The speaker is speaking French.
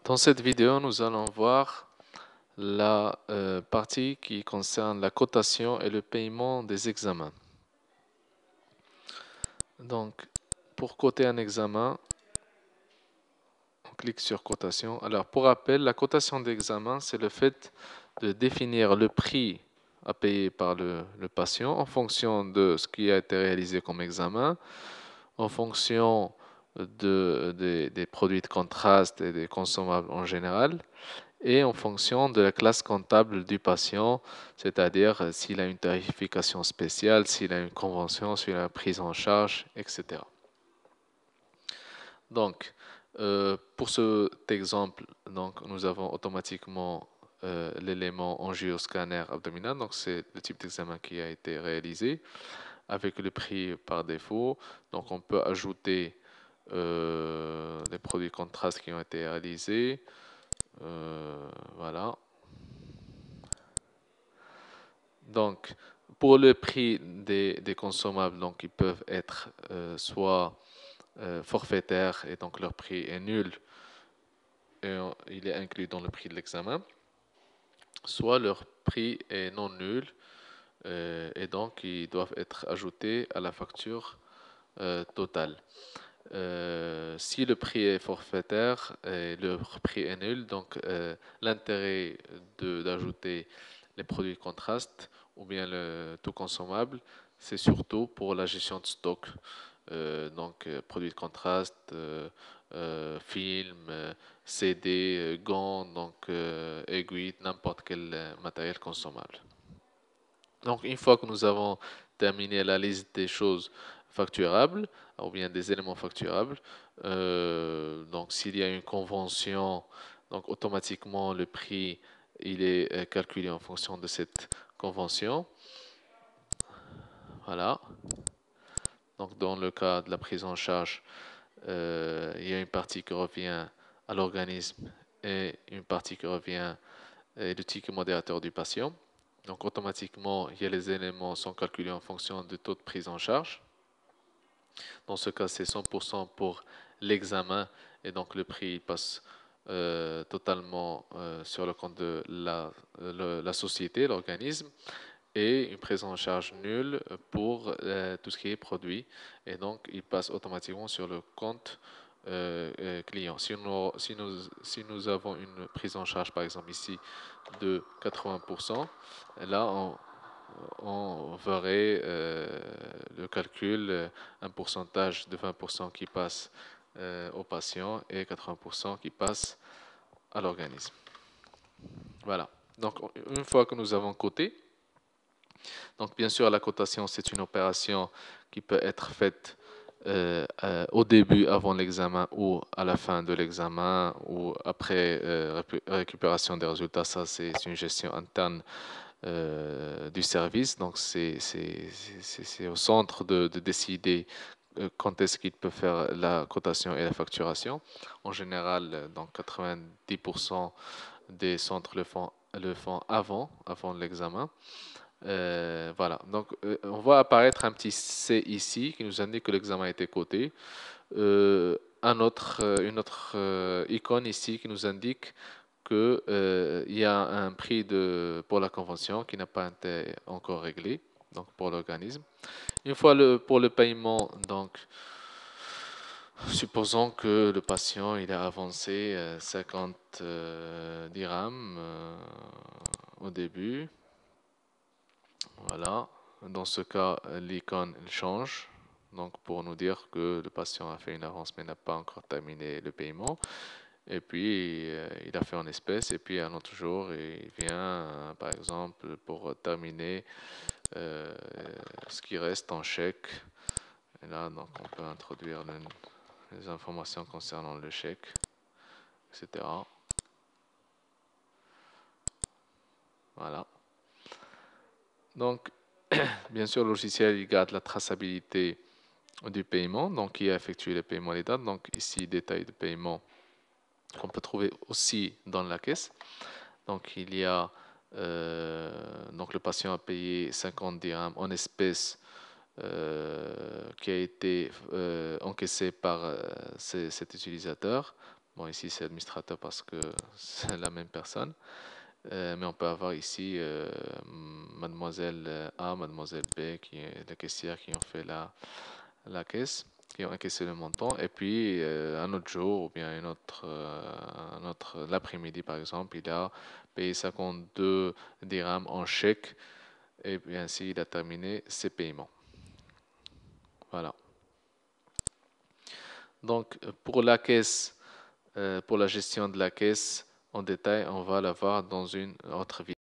Dans cette vidéo, nous allons voir la partie qui concerne la cotation et le paiement des examens. Donc, pour coter un examen, on clique sur cotation. Alors, pour rappel, la cotation d'examen, c'est le fait de définir le prix à payer par le patient en fonction de ce qui a été réalisé comme examen, en fonction des produits de contraste et des consommables en général, et en fonction de la classe comptable du patient, c'est-à-dire s'il a une tarification spéciale, s'il a une convention, s'il a une prise en charge, etc. Donc, pour cet exemple, donc, nous avons automatiquement l'élément angioscanner abdominal, donc c'est le type d'examen qui a été réalisé avec le prix par défaut. Donc, on peut ajouter les produits contrastes qui ont été réalisés. Voilà. Donc, pour le prix des consommables, donc ils peuvent être soit forfaitaires et donc leur prix est nul et il est inclus dans le prix de l'examen, soit leur prix est non nul et donc ils doivent être ajoutés à la facture totale. Si le prix est forfaitaire et le prix est nul, donc l'intérêt d'ajouter les produits de contraste ou bien le tout consommable, c'est surtout pour la gestion de stock. Donc produits de contraste, film, CD, gants, donc aiguilles, n'importe quel matériel consommable. Donc, une fois que nous avons terminé la liste des choses facturables, ou bien des éléments facturables, donc s'il y a une convention, donc automatiquement le prix il est calculé en fonction de cette convention. Voilà. Donc, dans le cas de la prise en charge, il y a une partie qui revient à l'organisme et une partie qui revient du ticket modérateur du patient. Donc automatiquement, les éléments sont calculés en fonction du taux de prise en charge. Dans ce cas, c'est 100% pour l'examen et donc le prix passe totalement sur le compte de la société, l'organisme, et une prise en charge nulle pour tout ce qui est produit. Et donc, il passe automatiquement sur le compte client. Si nous avons une prise en charge, par exemple ici, de 80%, là, on verrait le calcul, un pourcentage de 20% qui passe au patient et 80% qui passe à l'organisme. Voilà. Donc, une fois que nous avons coté, donc bien sûr, la cotation, c'est une opération qui peut être faite au début, avant l'examen, ou à la fin de l'examen, ou après récupération des résultats. Ça, c'est une gestion interne du service. Donc, c'est au centre de décider quand est-ce qu'il peut faire la cotation et la facturation. En général, donc 90% des centres le font avant l'examen. Voilà, donc on voit apparaître un petit C ici qui nous indique que l'examen a été coté. Une autre icône ici qui nous indique qu'il y a un prix pour la convention qui n'a pas été encore réglé, donc pour l'organisme. Une fois pour le paiement, donc supposons que le patient il a avancé 50 dirhams au début. Voilà. Dans ce cas, l'icône change. Donc pour nous dire que le patient a fait une avance mais n'a pas encore terminé le paiement. Et puis il a fait en espèces. Et puis un autre jour, il vient, par exemple, pour terminer ce qui reste en chèque. Et là, donc, on peut introduire les informations concernant le chèque, etc. Voilà. Donc, bien sûr, le logiciel il garde la traçabilité du paiement, donc qui a effectué le paiement et les dates. Donc ici, détail de paiement qu'on peut trouver aussi dans la caisse. Donc il y a donc le patient a payé 50 dirhams en espèces qui a été encaissé par cet utilisateur. Bon, ici c'est administrateur parce que c'est la même personne. Mais on peut avoir ici mademoiselle A, mademoiselle B, qui est la caissière qui ont fait la caisse, qui ont encaissé le montant. Et puis un autre jour, ou bien l'après-midi par exemple, il a payé 52 dirhams en chèque. Et puis ainsi, il a terminé ses paiements. Voilà. Donc, pour la caisse, pour la gestion de la caisse en détail, on va la voir dans une autre vidéo.